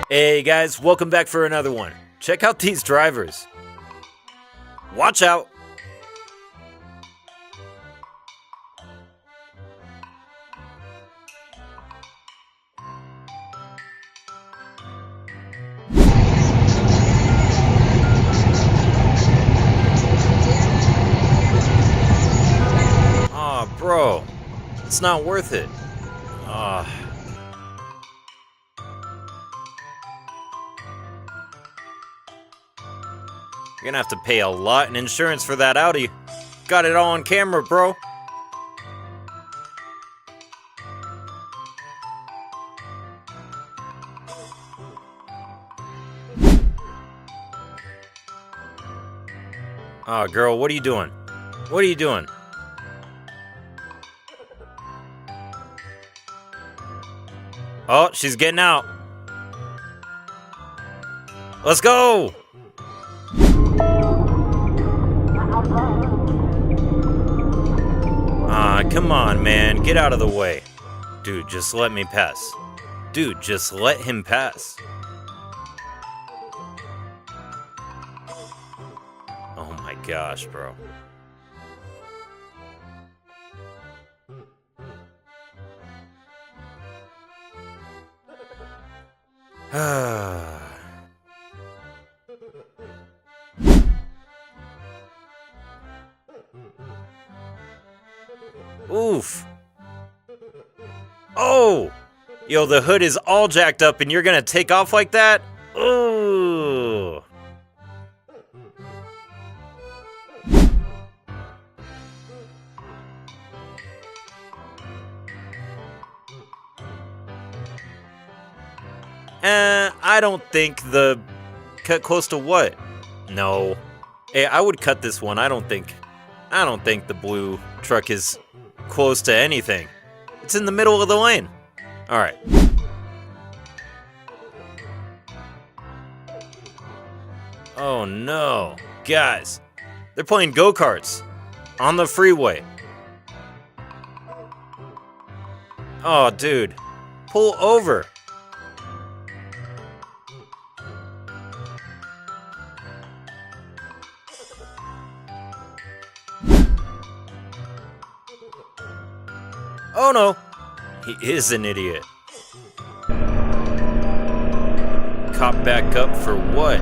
Hey guys, welcome back for another one. Check out these drivers. Watch out. Aw, bro. It's not worth it. You're gonna have to pay a lot in insurance for that Audi. Got it all on camera, bro. Aw, girl, what are you doing? What are you doing? Oh, she's getting out. Let's go! Come on, man. Get out of the way. Dude, just let me pass. Dude, just let him pass. Oh my gosh, bro. Oof. Oh! Yo, the hood is all jacked up and you're gonna take off like that? Ooh. I don't think the... Cut close to what? No. Hey, I would cut this one. I don't think the blue truck is close to anything. It's in the middle of the lane. All right. Oh no, guys. They're playing go-karts on the freeway. Oh, dude. Pull over. Oh no, he is an idiot. Cop back up for what?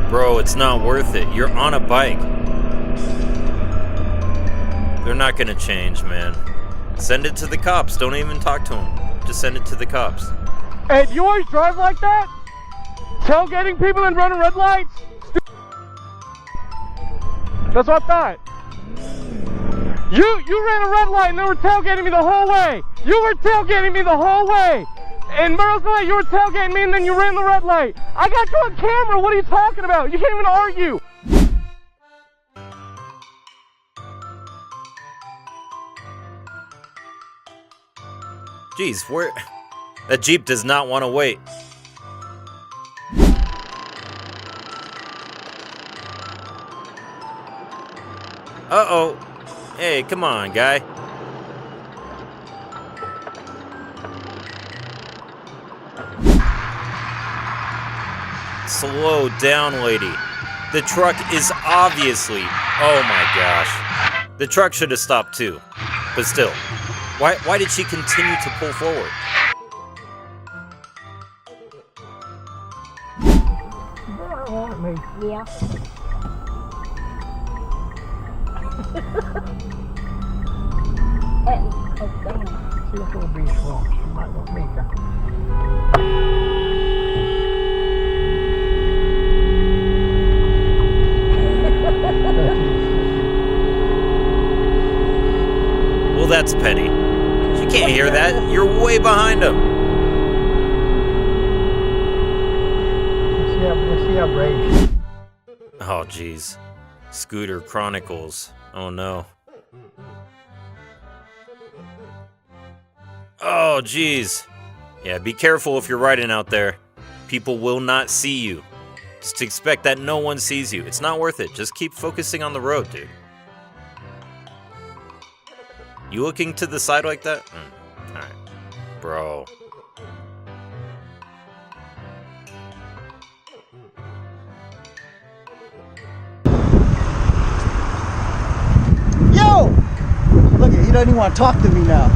Bro, it's not worth it. You're on a bike. They're not gonna change, man. Send it to the cops. Don't even talk to them. Just send it to the cops. Hey, do you always drive like that? Tailgating people and running red lights? That's what I thought. You ran a red light and they were tailgating me the whole way. You were tailgating me the whole way. And Merle's like, you were tailgating me and then you ran the red light. I got you on camera. What are you talking about? You can't even argue. Jeez, where... That Jeep does not want to wait. Uh-oh. Hey, come on, guy. Slow down, lady. The truck is obviously... Oh my gosh. The truck should have stopped too. But still, why did she continue to pull forward? Yeah. Well, that's petty. She can't hear that. You're way behind him. Oh, jeez. Scooter Chronicles. Oh, no. Oh, jeez. Yeah, be careful if you're riding out there. People will not see you. Just expect that no one sees you. It's not worth it. Just keep focusing on the road, dude. You looking to the side like that? Alright. Bro. Yo! Look, he doesn't even want to talk to me now.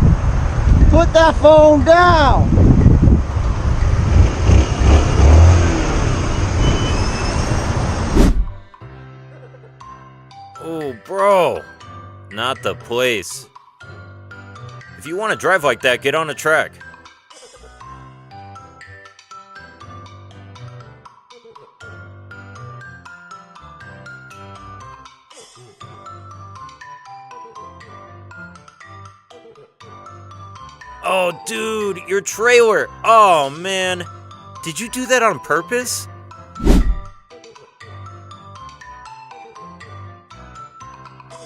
Put that phone down! Oh, bro. Not the place. If you want to drive like that, get on a track. Oh, dude, your trailer. Oh, man. Did you do that on purpose?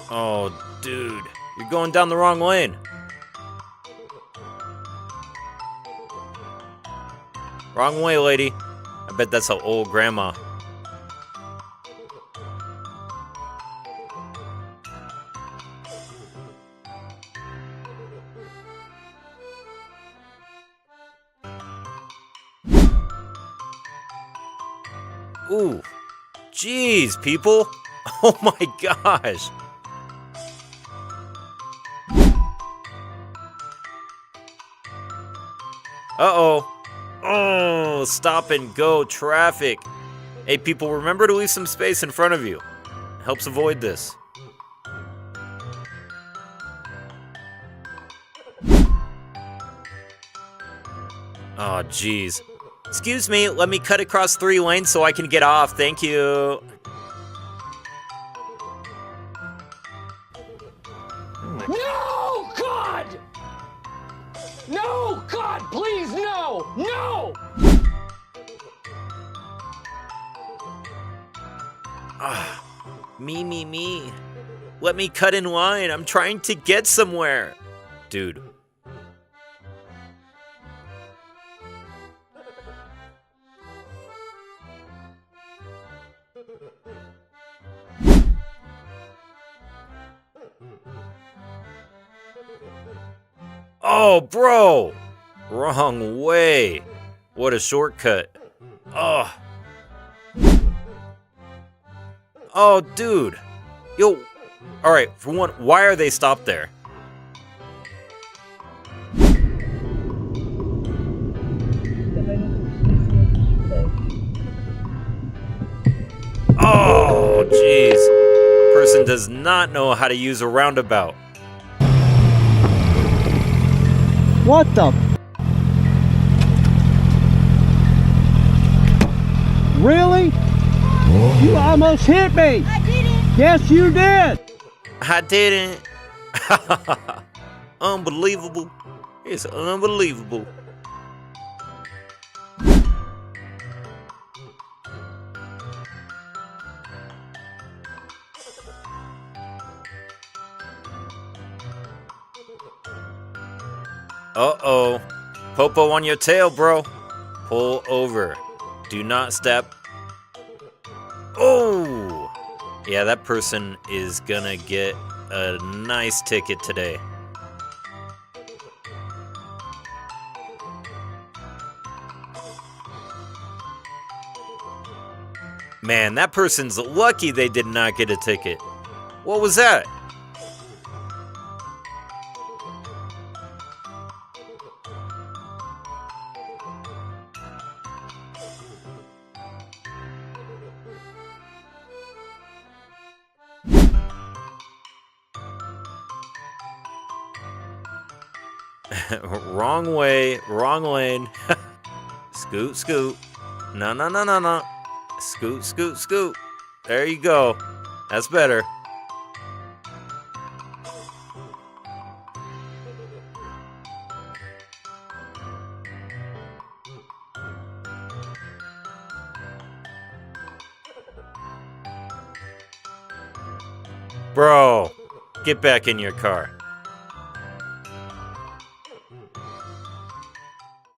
Oh, dude, you're going down the wrong lane. Wrong way, lady. I bet that's an old grandma. Ooh, jeez, people. Oh my gosh. Uh-oh. Oh, stop and go traffic. Hey, people, remember to leave some space in front of you. It helps avoid this. Oh, jeez. Excuse me, let me cut across 3 lanes so I can get off. Thank you. No, God! No, God, please, no! No! Me. Let me cut in line. I'm trying to get somewhere. Dude. Oh, bro! Wrong way. What a shortcut. Oh. Oh, dude. Yo. Alright, for one, why are they stopped there? Oh, jeez. Person does not know how to use a roundabout. What the? Really? You almost hit me! I didn't. Yes, you did! I didn't. Unbelievable. It's unbelievable. Uh-oh. Popo on your tail, bro. Pull over. Do not step. Oh! Yeah, that person is gonna get a nice ticket today. Man, that person's lucky they did not get a ticket. What was that? Wrong way, wrong lane. Scoot, scoot. No. Scoot, scoot, scoot. There you go. That's better. Bro, get back in your car.